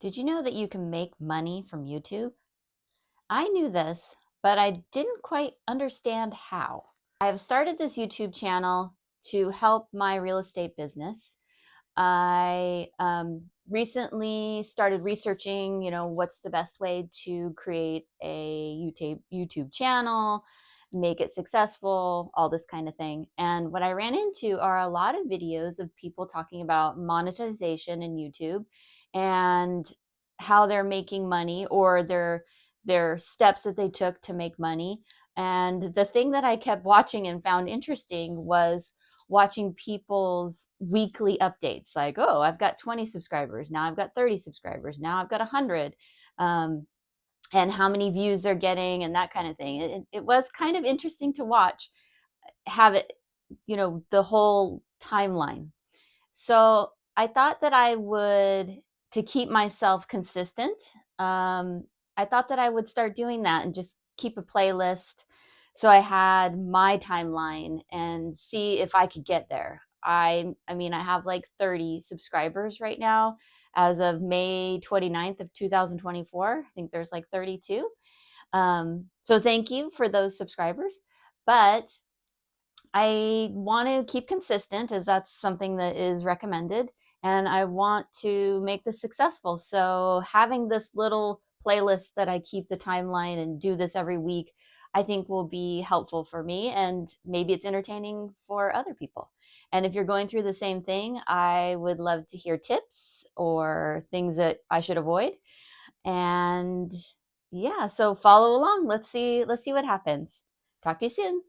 Did you know that you can make money from YouTube? I knew this, but I didn't quite understand how. I have started this YouTube channel to help my real estate business. I recently started researching, what's the best way to create a YouTube channel, make it successful, all this kind of thing. And what I ran into are a lot of videos of people talking about monetization in YouTube and how they're making money or their steps that they took to make money. And the thing that I kept watching and found interesting was watching people's weekly updates like, oh, I've got 20 subscribers. Now I've got 30 subscribers. Now I've got 100. And how many views they're getting and that kind of thing. It was kind of interesting to watch, have it, the whole timeline. So I thought that I would, to keep myself consistent, I thought that I would start doing that and just keep a playlist. So I had my timeline and see if I could get there. I mean, I have like 30 subscribers right now as of May 29th of 2024. I think there's like 32. So thank you for those subscribers. But I want to keep consistent as that's something that is recommended. And I want to make this successful. So having this little playlist that I keep the timeline and do this every week, I think will be helpful for me. And maybe it's entertaining for other people. And if you're going through the same thing, I would love to hear tips or things that I should avoid. And yeah, so follow along. Let's see what happens. Talk to you soon.